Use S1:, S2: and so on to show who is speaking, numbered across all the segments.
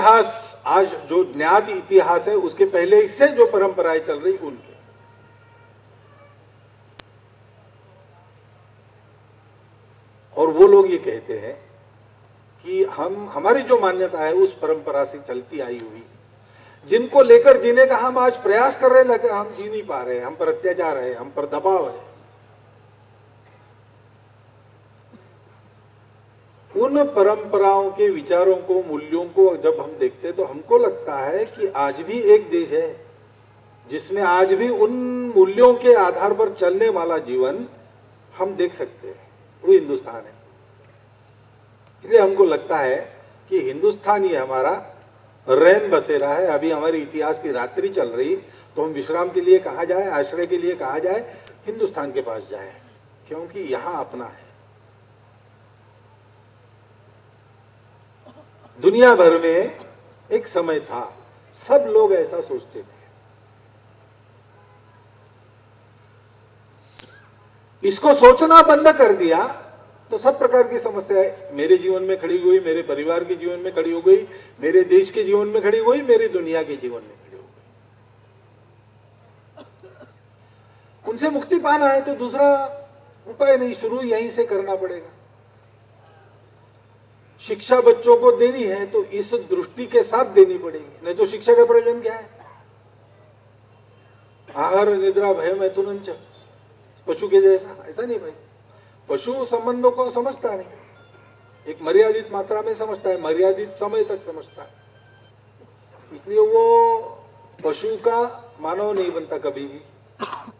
S1: इतिहास, आज जो ज्ञात इतिहास है उसके पहले से जो परंपराएं चल रही उनके, और वो लोग ये कहते हैं कि हमारी जो मान्यता है उस परंपरा से चलती आई हुई, जिनको लेकर जीने का हम आज प्रयास कर रहे हैं, हम जी नहीं पा रहे हैं, हम पर अत्याचार है, हम पर दबाव है। उन परंपराओं के विचारों को, मूल्यों को जब हम देखते हैं तो हमको लगता है कि आज भी एक देश है जिसमें आज भी उन मूल्यों के आधार पर चलने वाला जीवन हम देख सकते हैं, वो हिंदुस्तान है। इसलिए हमको लगता है कि हिंदुस्तान ही हमारा रैन बसेरा है। अभी हमारी इतिहास की रात्रि चल रही, तो हम विश्राम के लिए कहाँ जाए, आश्रय के लिए कहाँ जाए, हिंदुस्तान के पास जाए, क्योंकि यहां अपना है। दुनिया भर में एक समय था, सब लोग ऐसा सोचते थे। इसको सोचना बंद कर दिया तो सब प्रकार की समस्याएं मेरे जीवन में खड़ी हुई, मेरे परिवार के जीवन में खड़ी हो गई, मेरे देश के जीवन में खड़ी हुई, मेरी दुनिया के जीवन में खड़ी हो गई। उनसे मुक्ति पाना है तो दूसरा उपाय नहीं, शुरू यहीं से करना पड़ेगा। शिक्षा बच्चों को देनी है तो इस दृष्टि के साथ देनी पड़ेगी, नहीं तो शिक्षा का प्रयोजन क्या है? आहार निद्रा भय मैथुन च, पशु के जैसा, ऐसा नहीं भाई। पशु संबंधों को समझता नहीं, एक मर्यादित मात्रा में समझता है, मर्यादित समय तक समझता है, इसलिए वो पशु का मानव नहीं बनता कभी भी,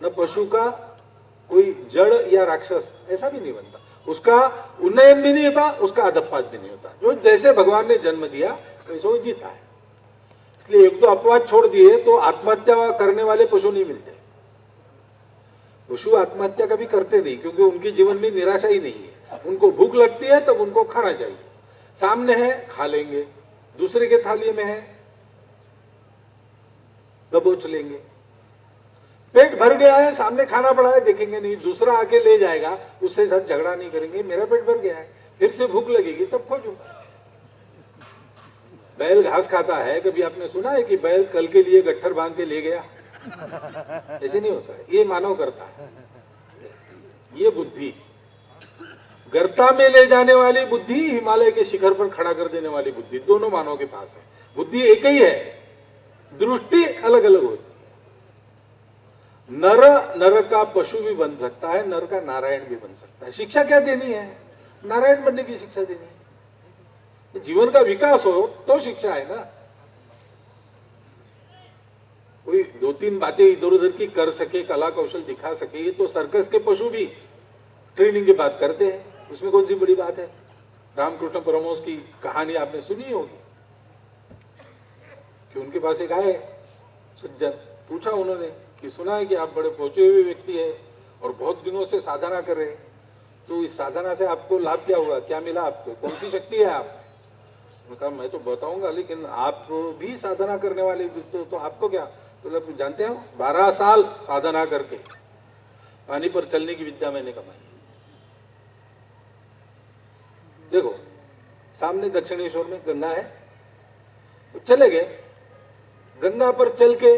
S1: न पशु का कोई जड़ या राक्षस ऐसा भी नहीं बनता, उसका उन्नयन भी नहीं होता, उसका अधपात भी नहीं होता। जो जैसे भगवान ने जन्म दिया वैसे वो जीता है। इसलिए एक तो अपवाद छोड़ दिए तो आत्महत्या करने वाले पशु नहीं मिलते। पशु आत्महत्या कभी करते नहीं, क्योंकि उनके जीवन में निराशा ही नहीं है। उनको भूख लगती है तब उनको खाना चाहिए, सामने है खा लेंगे, दूसरे के थाली में है दबोच लेंगे। पेट भर गया है, सामने खाना पड़ा है, देखेंगे नहीं, दूसरा आके ले जाएगा, उससे साथ झगड़ा नहीं करेंगे, मेरा पेट भर गया है, फिर से भूख लगेगी तब खोजूंगा। बैल घास खाता है, कभी आपने सुना है कि बैल कल के लिए गट्ठर बांध के ले गया? ऐसे नहीं होता है, ये मानव करता है। ये बुद्धि, गर्ता में ले जाने वाली बुद्धि, हिमालय के शिखर पर खड़ा कर देने वाली बुद्धि, दोनों मानव के पास है। बुद्धि एक ही है, दृष्टि अलग अलग होती है। नर का पशु भी बन सकता है, नर का नारायण भी बन सकता है। शिक्षा क्या देनी है? नारायण बनने की शिक्षा देनी है। जीवन का विकास हो तो शिक्षा है ना। कोई दो तीन बातें इधर उधर की कर सके, कला कौशल दिखा सके, ये तो सर्कस के पशु भी ट्रेनिंग के बाद करते हैं, उसमें कौन सी बड़ी बात है? रामकृष्ण परमहंस की कहानी आपने सुनी होगी कि उनके पास एक आए सज्जन, पूछा उन्होंने कि सुना है कि आप बड़े पहुंचे हुए व्यक्ति है और बहुत दिनों से साधना कर रहे हैं, तो इस साधना से आपको लाभ क्या हुआ, क्या मिला आपको, कौन सी शक्ति है आप? कहा मैं तो बताऊंगा, लेकिन आप भी साधना करने वाले तो आपको क्या? तो जानते हो 12 साल साधना करके पानी पर चलने की विद्या मैंने कमाई। देखो सामने दक्षिणेश्वर में गंगा है, तो चले गए, गंगा पर चल के,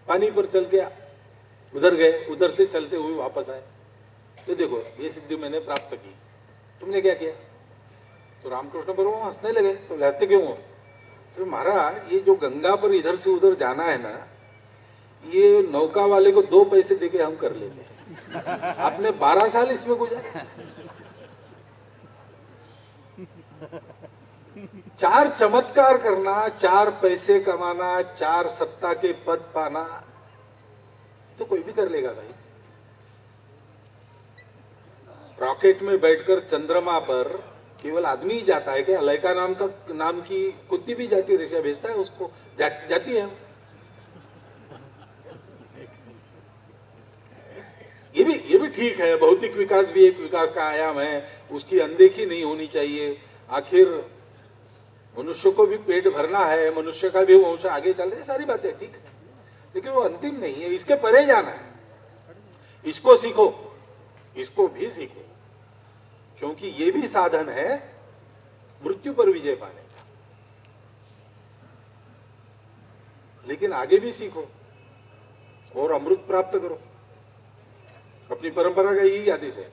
S1: पानी पर चल के उधर गए, उधर से चलते हुए वापस आए, तो देखो ये सिद्धि मैंने प्राप्त की, तुमने क्या किया? तो रामकृष्ण परमहंस हंसने लगे। तो हंसते क्यों हो? तो महाराज ये जो गंगा पर इधर से उधर जाना है ना, ये नौका वाले को 2 पैसे देके हम कर लेते हैं, आपने 12 साल इसमें गुजारे। 4 चमत्कार करना, 4 पैसे कमाना, 4 सत्ता के पद पाना, तो कोई भी कर लेगा भाई। रॉकेट में बैठकर चंद्रमा पर केवल आदमी ही जाता है क्या? अलैका नाम की कुत्ती भी जाती है, रशिया भेजता है उसको, जाती है। ये भी ठीक है, भौतिक विकास भी एक विकास का आयाम है, उसकी अनदेखी नहीं होनी चाहिए। आखिर मनुष्य को भी पेट भरना है, मनुष्य का भी वंश आगे चल रहे, सारी बातें ठीक है, लेकिन वो अंतिम नहीं है, इसके परे जाना है। इसको सीखो, इसको भी सीखो, क्योंकि ये भी साधन है मृत्यु पर विजय पाने का। लेकिन आगे भी सीखो और अमृत प्राप्त करो। अपनी परंपरा का यही आदेश है,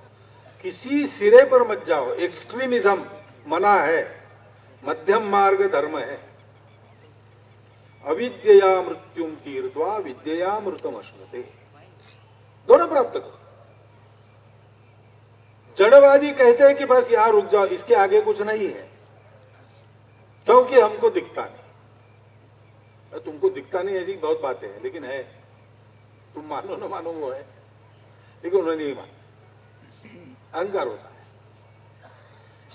S1: किसी सिरे पर मत जाओ। एक्सट्रीमिज्म मना है, मध्यम मार्ग धर्म है। अविद्यया मृत्युम तीर्थवा विद्यया मृतम अश्नुते, दोनों प्राप्त करो। जड़वादी कहते हैं कि बस यहां रुक जाओ, इसके आगे कुछ नहीं है, क्योंकि हमको दिखता नहीं। तुमको दिखता नहीं ऐसी बहुत बातें हैं, लेकिन है, तुम मानो ना मानो वो है, लेकिन उन्होंने नहीं माना। अहंकार होता है।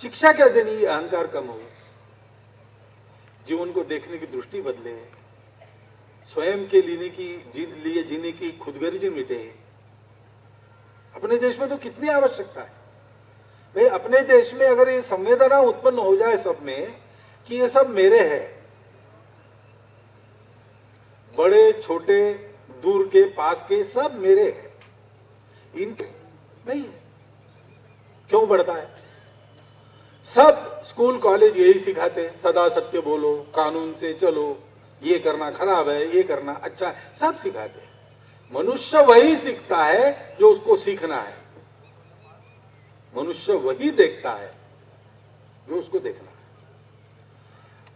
S1: शिक्षा क्या देनी, ये अहंकार कम हो, जीवन को देखने की दृष्टि बदले, स्वयं के लिए जीने की खुदगर्जी मिटे। अपने देश में तो कितनी आवश्यकता है भाई। अपने देश में अगर ये संवेदना उत्पन्न हो जाए सब में कि ये सब मेरे है, बड़े छोटे दूर के पास के सब मेरे हैं, इनके नहीं, क्यों बढ़ता है? सब स्कूल कॉलेज यही सिखाते हैं, सदा सत्य बोलो, कानून से चलो, ये करना खराब है, ये करना अच्छा है, सब सिखाते हैं। मनुष्य वही सीखता है जो उसको सीखना है। मनुष्य वही देखता है जो उसको देखना है।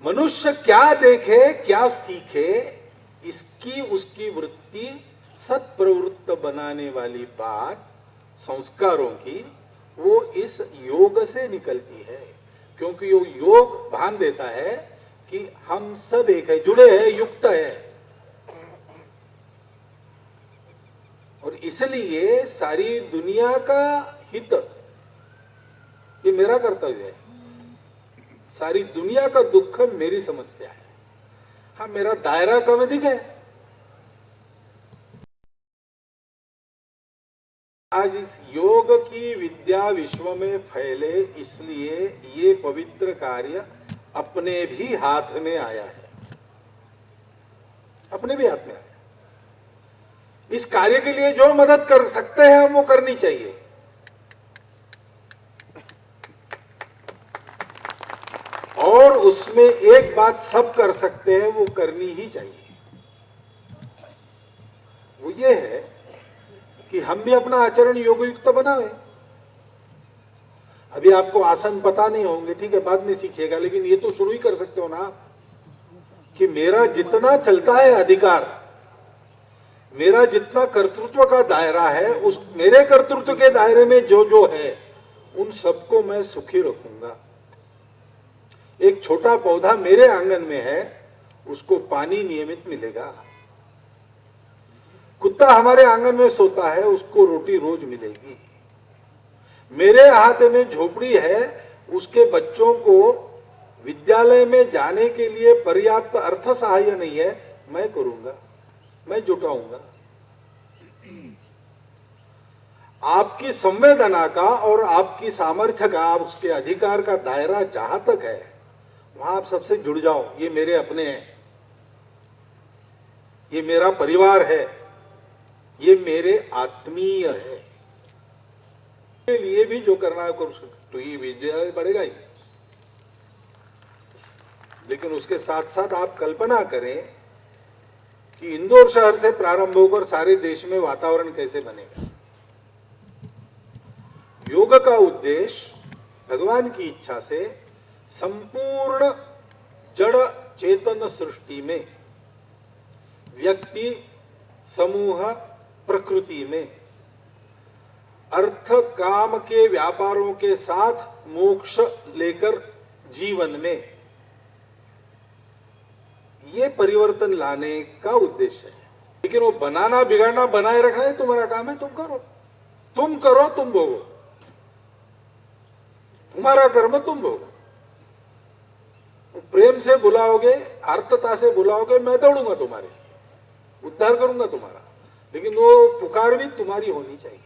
S1: मनुष्य क्या देखे क्या सीखे, इसकी उसकी वृत्ति सत्प्रवृत्त बनाने वाली बात संस्कारों की, वो इस योग से निकलती है। क्योंकि वो योग भान देता है कि हम सब एक है, जुड़े हैं, युक्त है। और इसलिए सारी दुनिया का हित ये मेरा कर्तव्य है। सारी दुनिया का दुख मेरी समस्या है। हाँ, मेरा दायरा कम अधिक है। आज इस योग की विद्या विश्व में फैले, इसलिए ये पवित्र कार्य अपने भी हाथ में आया है। अपने भी हाथ में आया। इस कार्य के लिए जो मदद कर सकते हैं हम वो करनी चाहिए। और उसमें एक बात सब कर सकते हैं, वो करनी ही चाहिए। वो ये है कि हम भी अपना आचरण योगयुक्त बनावे। अभी आपको आसन पता नहीं होंगे, ठीक है, बाद में सीखिएगा, लेकिन ये तो शुरू ही कर सकते हो ना कि मेरा जितना चलता है अधिकार, मेरा जितना कर्तृत्व का दायरा है, उस मेरे कर्तृत्व के दायरे में जो जो है उन सबको मैं सुखी रखूंगा। एक छोटा पौधा मेरे आंगन में है, उसको पानी नियमित मिलेगा। कुत्ता हमारे आंगन में सोता है, उसको रोटी रोज मिलेगी। मेरे अहाते में झोपड़ी है, उसके बच्चों को विद्यालय में जाने के लिए पर्याप्त अर्थ सहाय नहीं है, मैं करूंगा, मैं जुटाऊंगा। आपकी संवेदना का और आपकी सामर्थ्य का, उसके अधिकार का दायरा जहां तक है, वहां आप सबसे जुड़ जाओ। ये मेरे अपने हैं, ये मेरा परिवार है, ये मेरे आत्मीय है। के लिए भी जो करना है कर सकते, तो ये विद्यालय बढ़ेगा ही। लेकिन उसके साथ साथ आप कल्पना करें कि इंदौर शहर से प्रारंभ होकर सारे देश में वातावरण कैसे बनेगा। योग का उद्देश्य भगवान की इच्छा से संपूर्ण जड़ चेतन सृष्टि में, व्यक्ति, समूह, प्रकृति में, अर्थ काम के व्यापारों के साथ मोक्ष लेकर जीवन में, ये परिवर्तन लाने का उद्देश्य है। लेकिन वो बनाना बिगाड़ना बनाए रखना है तुम्हारा काम है, तुम करो, तुम करो, तुम भोगो, तुम्हारा कर्म तुम भोगो। प्रेम से बुलाओगे, आर्तता से बुलाओगे, मैं दौड़ूंगा तुम्हारे, उद्धार करूंगा तुम्हारा। लेकिन वो पुकार भी तुम्हारी होनी चाहिए।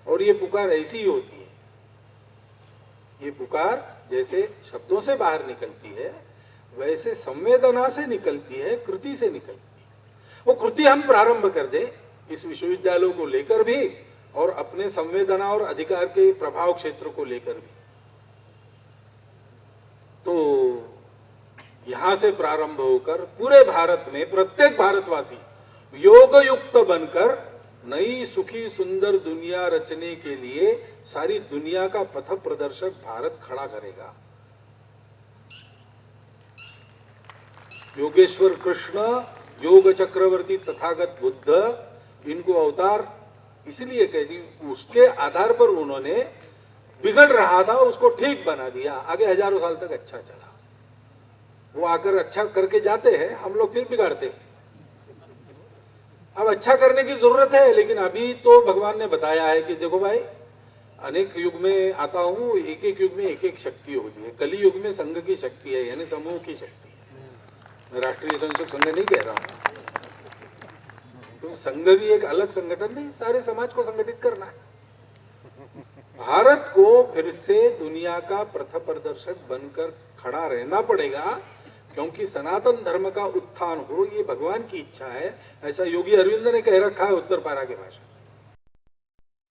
S1: और ये पुकार ऐसी ही होती है, ये पुकार जैसे शब्दों से बाहर निकलती है, वैसे संवेदना से निकलती है, कृति से निकलती है। वो कृति हम प्रारंभ कर दें इस विश्वविद्यालयों को लेकर भी, और अपने संवेदना और अधिकार के प्रभाव क्षेत्र को लेकर भी, तो यहां से प्रारंभ होकर पूरे भारत में प्रत्येक भारतवासी योग युक्त बनकर नई सुखी सुंदर दुनिया रचने के लिए सारी दुनिया का पथ प्रदर्शक भारत खड़ा करेगा। योगेश्वर कृष्ण, योग चक्रवर्ती तथागत बुद्ध, इनको अवतार इसलिए कह दी, उसके आधार पर उन्होंने बिगड़ रहा था उसको ठीक बना दिया, आगे हजारों साल तक अच्छा चला। वो आकर अच्छा करके जाते हैं, हम लोग फिर बिगाड़ते हैं। अब अच्छा करने की जरूरत है, लेकिन अभी तो भगवान ने बताया है कि देखो भाई, अनेक युग में आता हूं, एक एक युग में एक एक शक्ति होती है। कली युग में संघ की शक्ति है, यानी समूह की शक्ति है। राष्ट्रीय स्वयंसेवक संघ नहीं कह रहा हूं, तो संघ भी एक अलग संगठन नहीं, सारे समाज को संगठित करना है। भारत को फिर से दुनिया का पथ प्रदर्शक बनकर खड़ा रहना पड़ेगा, क्योंकि सनातन धर्म का उत्थान हो, ये भगवान की इच्छा है। ऐसा योगी अरविंद ने कह रखा है उत्तर पारा के भाषण।